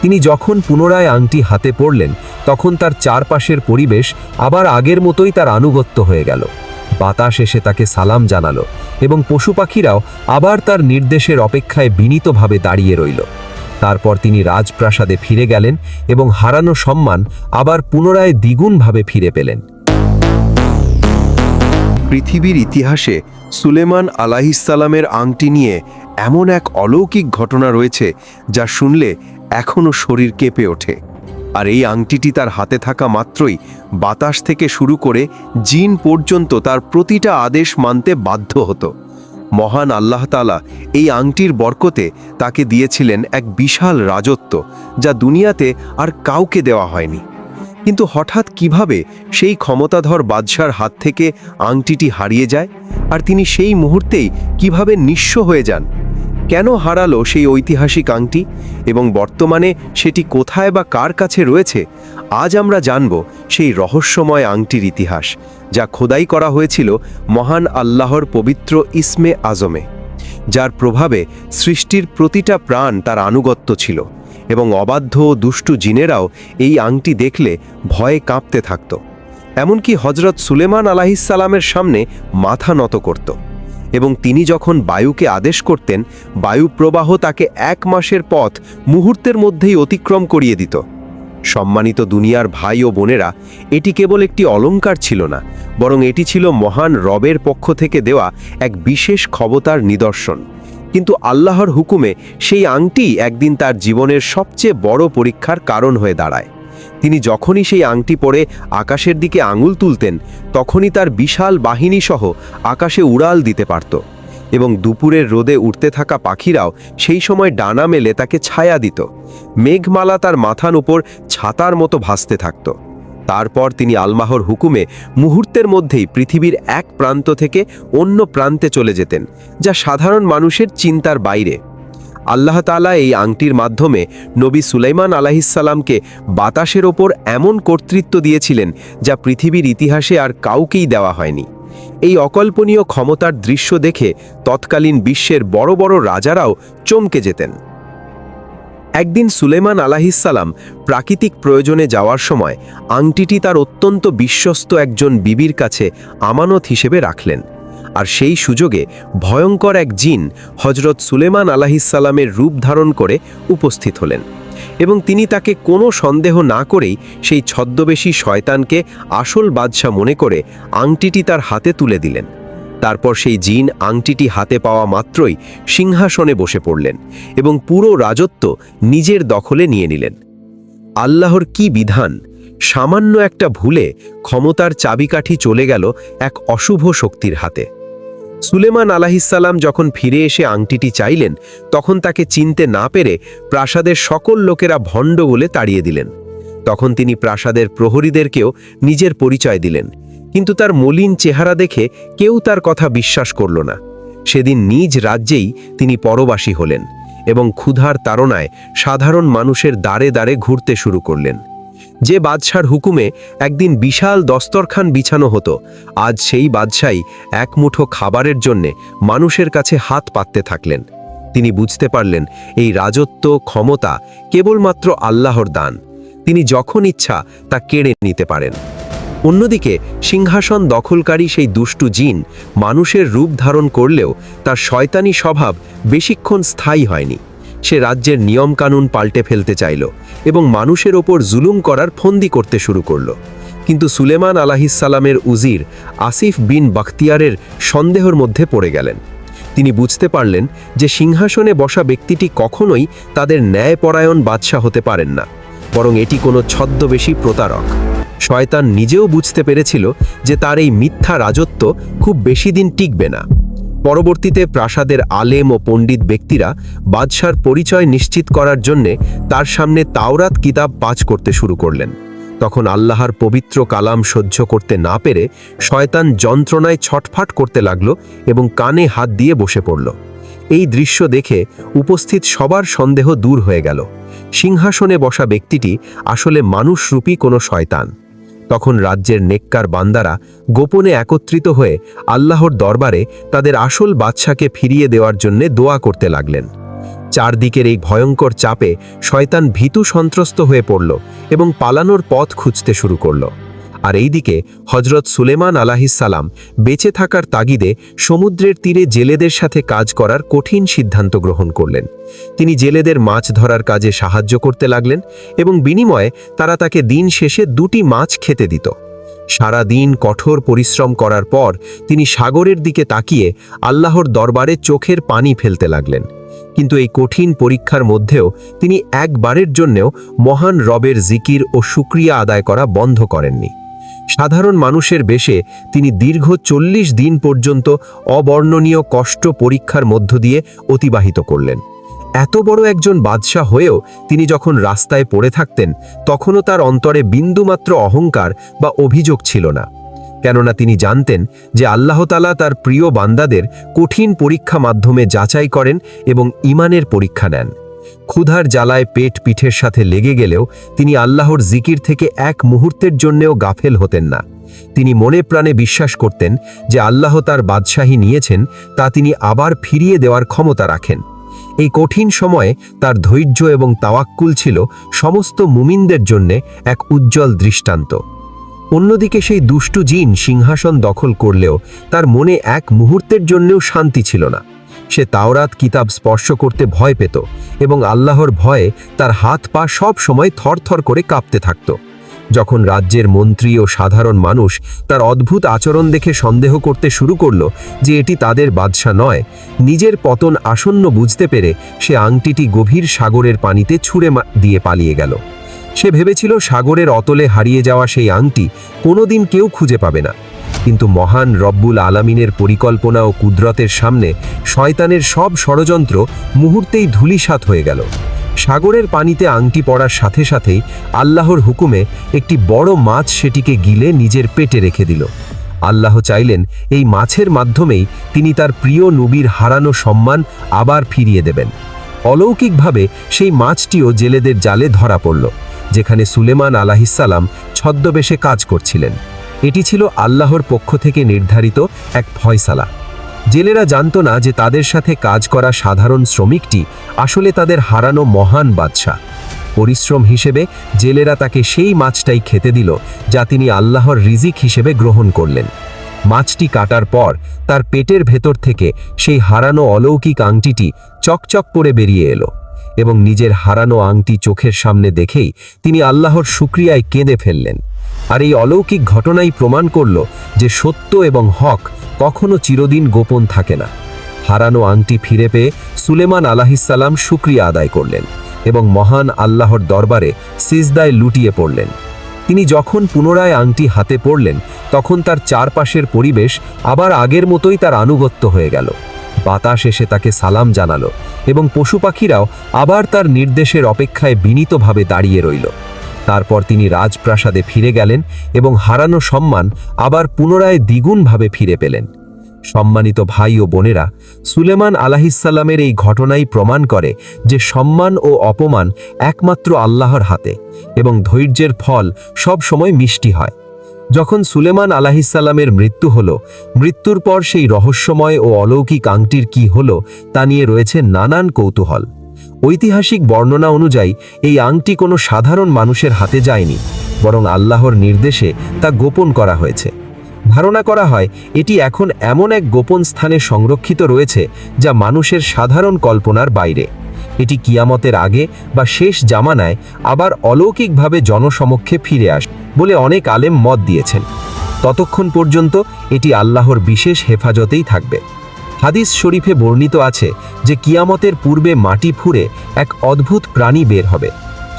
তিনি যখন পুনরায় আংটি হাতে পড়লেন তখন তার চারপাশের পরিবেশ আবার আগের মতোই তার আনুগত্য হয়ে গেল। বাতাস এসে তাকে সালাম জানালো এবং পশু পাখিরাও আবার তার নির্দেশের অপেক্ষায় বিনীতভাবে দাঁড়িয়ে রইল। তারপর তিনি রাজপ্রাসাদে ফিরে গেলেন এবং হারানো সম্মান আবার পুনরায় দ্বিগুণভাবে ফিরে পেলেন। পৃথিবীর ইতিহাসে সুলেমান আলাইহিসসালামের আংটি নিয়ে এমন এক অলৌকিক ঘটনা রয়েছে যা শুনলে এখনও শরীর কেঁপে ওঠে। আর এই আংটিটি তার হাতে থাকা মাত্রই বাতাস থেকে শুরু করে জিন পর্যন্ত তার প্রতিটা আদেশ মানতে বাধ্য হতো। মহান আল্লাহ তাআলা এই আংটির বরকতে তাকে দিয়েছিলেন এক বিশাল রাজত্ব, যা দুনিয়াতে আর কাউকে দেওয়া হয়নি। কিন্তু হঠাৎ কিভাবে সেই ক্ষমতাধর বাদশার হাত থেকে আংটিটি হারিয়ে যায়, আর তিনি সেই মুহূর্তেই কিভাবে নিঃস্ব হয়ে যান? কেন হারালো সেই ঐতিহাসিক আংটি এবং বর্তমানে সেটি কোথায় বা কার কাছে রয়েছে? আজ আমরা জানব সেই রহস্যময় আংটির ইতিহাস, যা খোদাই করা হয়েছিল মহান আল্লাহর পবিত্র ইসমে আজমে, যার প্রভাবে সৃষ্টির প্রতিটা প্রাণ তার আনুগত্য ছিল এবং অবাধ্য ও দুষ্টু জিনেরাও এই আংটি দেখলে ভয়ে কাঁপতে থাকত। এমনকি হজরত সুলেমান আলাইহিসসালামের সামনে মাথা নত করত এবং তিনি যখন বায়ুকে আদেশ করতেন, বায়ু প্রবাহ তাকে 1 মাসের পথ মুহূর্তের মধ্যেই অতিক্রম করিয়ে দিত। সম্মানিত দুনিয়ার ভাই ও বোনেরা, এটি কেবল একটি অলংকার ছিল না, বরং এটি ছিল মহান রবের পক্ষ থেকে দেওয়া এক বিশেষ ক্ষমতার নিদর্শন। কিন্তু আল্লাহর হুকুমে সেই আংটি একদিন তার জীবনের সবচেয়ে বড় পরীক্ষার কারণ হয়ে দাঁড়ায়। তিনি যখনই সেই আংটি পরে আকাশের দিকে আঙুল তুলতেন, তখনই তার বিশাল বাহিনী সহ আকাশে উড়াল দিতে পারত এবং দুপুরের রোদে উড়তে থাকা পাখিরাও সেই সময় ডানা মেলে তাকে ছায়া দিত। মেঘমালা তার মাথার উপর ছাতার মতো ভাসতে থাকত। তারপর তিনি আল্লাহর হুকুমে মুহূর্তের মধ্যেই পৃথিবীর এক প্রান্ত থেকে অন্য প্রান্তে চলে যেতেন, যা সাধারণ মানুষের চিন্তার বাইরে। আল্লাহ তাআলা এই আংটির মাধ্যমে নবী সুলাইমান আলাইহিসসালামকে বাতাসের ওপর এমন কর্তৃত্ব দিয়েছিলেন যা পৃথিবীর ইতিহাসে আর কাউকেই দেওয়া হয়নি। এই অকল্পনীয় ক্ষমতার দৃশ্য দেখে তৎকালীন বিশ্বের বড় বড় রাজারাও চমকে যেতেন। একদিন সুলেমান আলাইহিসসালাম প্রাকৃতিক প্রয়োজনে যাওয়ার সময় আংটিটি তার অত্যন্ত বিশ্বস্ত একজন বিবির কাছে আমানত হিসেবে রাখলেন। আর সেই সুযোগে ভয়ঙ্কর এক জিন হজরত সুলেমান আলাইহিসসালামের রূপ ধারণ করে উপস্থিত হলেন এবং তিনি তাকে কোনো সন্দেহ না করেই সেই ছদ্মবেশী শয়তানকে আসল বাদশা মনে করে আংটিটি তার হাতে তুলে দিলেন। তারপর সেই জিন আংটিটি হাতে পাওয়া মাত্রই সিংহাসনে বসে পড়লেন এবং পুরো রাজত্ব নিজের দখলে নিয়ে নিলেন। আল্লাহর কি বিধান! সামান্য একটা ভুলে ক্ষমতার চাবিকাঠি চলে গেল এক অশুভ শক্তির হাতে। সুলেমান আলাইহিসসালাম যখন ফিরে এসে আংটিটি চাইলেন, তখন তাকে চিনতে না পেরে প্রাসাদের সকল লোকেরা ভণ্ড বলে তাড়িয়ে দিলেন। তখন তিনি প্রাসাদের প্রহরীদেরকেও নিজের পরিচয় দিলেন, কিন্তু তার মলিন চেহারা দেখে কেউ তার কথা বিশ্বাস করল না। সেদিন নিজ রাজ্যেই তিনি পরবাসী হলেন এবং ক্ষুধার তাড়নায় সাধারণ মানুষের দ্বারে দ্বারে ঘুরতে শুরু করলেন। যে বাদশার হুকুমে একদিন বিশাল দস্তরখান বিছানো হতো, আজ সেই বাদশাই এক মুঠো খাবারের জন্যে মানুষের কাছে হাত পাততে থাকলেন। তিনি বুঝতে পারলেন এই রাজত্ব ক্ষমতা কেবলমাত্র আল্লাহর দান। তিনি যখন ইচ্ছা তা কেড়ে নিতে পারেন। অন্যদিকে সিংহাসন দখলকারী সেই দুষ্টু জিন মানুষের রূপ ধারণ করলেও তার শয়তানি স্বভাব বেশিক্ষণ স্থায়ী হয়নি। সে রাজ্যের নিয়মকানুন পাল্টে ফেলতে চাইল এবং মানুষের ওপর জুলুম করার ফন্দি করতে শুরু করল। কিন্তু সুলেমান আলাইহিসসালামের উজির আসিফ বিন বাখতিয়ারের সন্দেহের মধ্যে পড়ে গেলেন। তিনি বুঝতে পারলেন যে সিংহাসনে বসা ব্যক্তিটি কখনোই তাদের ন্যায়পরায়ণ বাদশা হতে পারেন না, বরং এটি কোনো ছদ্মবেশী প্রতারক। শয়তান নিজেও বুঝতে পেরেছিল যে তার এই মিথ্যা রাজত্ব খুব বেশি দিন টিকবে না। পরবর্তীতে প্রাসাদের আলেম ও পণ্ডিত ব্যক্তিরা বাদশার পরিচয় নিশ্চিত করার জন্যে তার সামনে তাওরাত কিতাব পাঠ করতে শুরু করলেন। তখন আল্লাহর পবিত্র কালাম সহ্য করতে না পেরে শয়তান যন্ত্রণায় ছটফট করতে লাগল এবং কানে হাত দিয়ে বসে পড়ল। এই দৃশ্য দেখে উপস্থিত সবার সন্দেহ দূর হয়ে গেল। সিংহাসনে বসা ব্যক্তিটি আসলে মানুষরূপী কোনো শয়তান। তখন রাজ্যের নেককার বান্দারা গোপনে একত্রিত হয়ে আল্লাহর দরবারে তাদের আসল বাদশাকে ফিরিয়ে দেওয়ার জন্য দোয়া করতে লাগলেন। চারদিকের এই ভয়ঙ্কর চাপে শয়তান ভীতু সন্ত্রস্ত হয়ে পড়ল এবং পালানোর পথ খুঁজতে শুরু করল। আর এইদিকে হজরত সুলেমান আলাহিসাল্লাম বেঁচে থাকার তাগিদে সমুদ্রের তীরে জেলেদের সাথে কাজ করার কঠিন সিদ্ধান্ত গ্রহণ করলেন। তিনি জেলেদের মাছ ধরার কাজে সাহায্য করতে লাগলেন এবং বিনিময়ে তারা তাকে দিন শেষে 2টি মাছ খেতে দিত। সারা দিন কঠোর পরিশ্রম করার পর তিনি সাগরের দিকে তাকিয়ে আল্লাহর দরবারে চোখের পানি ফেলতে লাগলেন। কিন্তু এই কঠিন পরীক্ষার মধ্যেও তিনি একবারের জন্যেও মহান রবের জিকির ও শুকরিয়া আদায় করা বন্ধ করেননি। সাধারণ মানুষের বেশে তিনি দীর্ঘ 40 দিন পর্যন্ত অবর্ণনীয় কষ্ট পরীক্ষার মধ্য দিয়ে অতিবাহিত করলেন। এত বড় একজন বাদশাহ হয়েও তিনি যখন রাস্তায় পড়ে থাকতেন তখনও তার অন্তরে বিন্দুমাত্র অহংকার বা অভিযোগ ছিল না, কেননা তিনি জানতেন যে আল্লাহ তাআলা তার প্রিয় বান্দাদের কঠিন পরীক্ষা মাধ্যমে যাচাই করেন এবং ঈমানের পরীক্ষা নেন। ক্ষুধার জ্বালায় পেট পিঠের সাথে লেগে গেলেও তিনি আল্লাহর জিকির থেকে এক মুহূর্তের জন্যেও গাফেল হতেন না। তিনি মনে প্রাণে বিশ্বাস করতেন যে আল্লাহ তার বাদশাহী নিয়েছেন তা তিনি আবার ফিরিয়ে দেওয়ার ক্ষমতা রাখেন। এই কঠিন সময়ে তার ধৈর্য এবং তাওয়াক্কুল ছিল সমস্ত মুমিনদের জন্য এক উজ্জ্বল দৃষ্টান্ত। অন্যদিকে সেই দুষ্টু জিন সিংহাসন দখল করলেও তার মনে এক মুহূর্তের জন্যও শান্তি ছিল না। সে তাওরাত কিতাব স্পর্শ করতে ভয় পেত এবং আল্লাহর ভয়ে তার হাত পা সব সময় থরথর করে কাঁপতে থাকত। যখন রাজ্যের মন্ত্রী ও সাধারণ মানুষ তার অদ্ভুত আচরণ দেখে সন্দেহ করতে শুরু করল যে এটি তাদের বাদশা নয়, নিজের পতন আসন্ন বুঝতে পেরে সে আংটিটি গভীর সাগরের পানিতে ছুঁড়ে দিয়ে পালিয়ে গেল। সে ভেবেছিল সাগরের অতলে হারিয়ে যাওয়া সেই আংটি কোনোদিন কেউ খুঁজে পাবে না, কিন্তু মহান রব্বুল আলামিনের পরিকল্পনা ও কুদরতের সামনে শয়তানের সব ষড়যন্ত্র মুহূর্তেই ধূলিসাৎ হয়ে গেল। সাগরের পানিতে আংটি পড়ার সাথে সাথেই আল্লাহর হুকুমে একটি বড় মাছ সেটিকে গিলে নিজের পেটে রেখে দিল। আল্লাহ চাইলেন এই মাছের মাধ্যমেই তিনি তার প্রিয় নবীর হারানো সম্মান আবার ফিরিয়ে দেবেন। অলৌকিকভাবে সেই মাছটিও জেলেদের জালে ধরা পড়ল, যেখানে সুলেমান আলাহিসাল্লাম ছদ্মবেশে কাজ করছিলেন। এটি ছিল আল্লাহর পক্ষ থেকে নির্ধারিত এক ফয়সালা। জেলেরা জানত না যে তাদের সাথে কাজ করা সাধারণ শ্রমিকটি আসলে তাদের হারানো মহান বাদশাহ। পরিশ্রম হিসেবে জেলেরা তাকে সেই মাছটাই খেতে দিল যা তিনি আল্লাহর রিজিক হিসেবে গ্রহণ করলেন। মাছটি কাটার পর তার পেটের ভেতর থেকে সেই হারানো অলৌকিক আংটিটি চকচক করে বেরিয়ে এলো এবং নিজের হারানো আংটি চোখের সামনে দেখেই তিনি আল্লাহর শুকরিয়ায় কেঁদে ফেললেন। আর এই অলৌকিক ঘটনাই প্রমাণ করল যে সত্য এবং হক কখনো চিরদিন গোপন থাকে না। হারানো আংটি ফিরে পেয়ে সুলেমান আলাহিসাল্লাম শুকরিয়া আদায় করলেন এবং মহান আল্লাহর দরবারে সিজদায় লুটিয়ে পড়লেন। তিনি যখন পুনরায় আংটি হাতে পড়লেন তখন তার চারপাশের পরিবেশ আবার আগের মতোই তার আনুগত্য হয়ে গেল। বাতাস এসে তাকে সালাম জানালো এবং পশু পাখিরাও আবার তার নির্দেশের অপেক্ষায় বিনীতভাবে দাঁড়িয়ে রইল। তারপর তিনি রাজপ্রাসাদে ফিরে গেলেন এবং হারানো সম্মান আবার পুনরায় দ্বিগুণভাবে ফিরে পেলেন। সম্মানিত ভাই ও বোনেরা, সুলেমান আলাহিসাল্লামের এই ঘটনাই প্রমাণ করে যে সম্মান ও অপমান একমাত্র আল্লাহর হাতে এবং ধৈর্যের ফল সব সময় মিষ্টি হয়। যখন সুলেমান আলাহিসাল্লামের মৃত্যু হলো, মৃত্যুর পর সেই রহস্যময় ও অলৌকিক আংটির কি হলো তা নিয়ে রয়েছে নানান কৌতূহল। ঐতিহাসিক বর্ণনা অনুযায়ী এই আংটি কোনো সাধারণ মানুষের হাতে যায়নি, বরং আল্লাহর নির্দেশে তা গোপন করা হয়েছে। ধারণা করা হয় এটি এখন এমন এক গোপন স্থানে সংরক্ষিত রয়েছে যা মানুষের সাধারণ কল্পনার বাইরে। এটি কিয়ামতের আগে বা শেষ জামানায় আবার অলৌকিকভাবে জনসমক্ষে ফিরে আসে বলে অনেক আলেম মত দিয়েছেন। ততক্ষণ পর্যন্ত এটি আল্লাহর বিশেষ হেফাজতেই থাকবে। হাদিস শরীফে বর্ণিত আছে যে কিয়ামতের পূর্বে মাটি ফুঁড়ে এক অদ্ভুত প্রাণী বের হবে।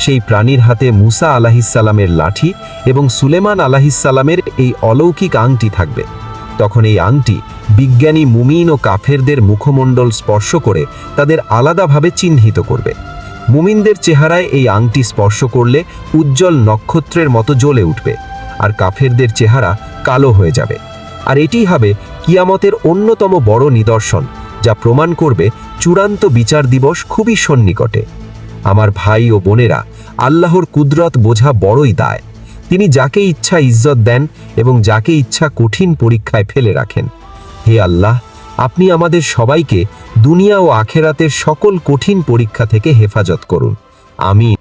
সেই প্রাণীর হাতে মুসা আলাহিসাল্লামের লাঠি এবং সুলেমান আলাহিসাল্লামের এই অলৌকিক আংটি থাকবে। তখন এই আংটি বিজ্ঞানী মুমিন ও কাফেরদের মুখমণ্ডল স্পর্শ করে তাদের আলাদাভাবে চিহ্নিত করবে। মুমিনদের চেহারায় এই আংটি স্পর্শ করলে উজ্জ্বল নক্ষত্রের মতো জ্বলে উঠবে, আর কাফেরদের চেহারা কালো হয়ে যাবে। আর এটিই হবে কিয়ামতের অন্যতম বড় নিদর্শন, যা প্রমাণ করবে চূড়ান্ত বিচার দিবস খুবই সন্নিকটে। আমার ভাই ও বোনেরা, আল্লাহর কুদরত বোঝা বড়ই দায়। তিনি যাকে ইচ্ছা ইজ্জত দেন এবং যাকে ইচ্ছা কঠিন পরীক্ষায় ফেলে রাখেন। হে আল্লাহ, আপনি আমাদের সবাইকে দুনিয়া ও আখেরাতের সকল কঠিন পরীক্ষা থেকে হেফাজত করুন। আমিন।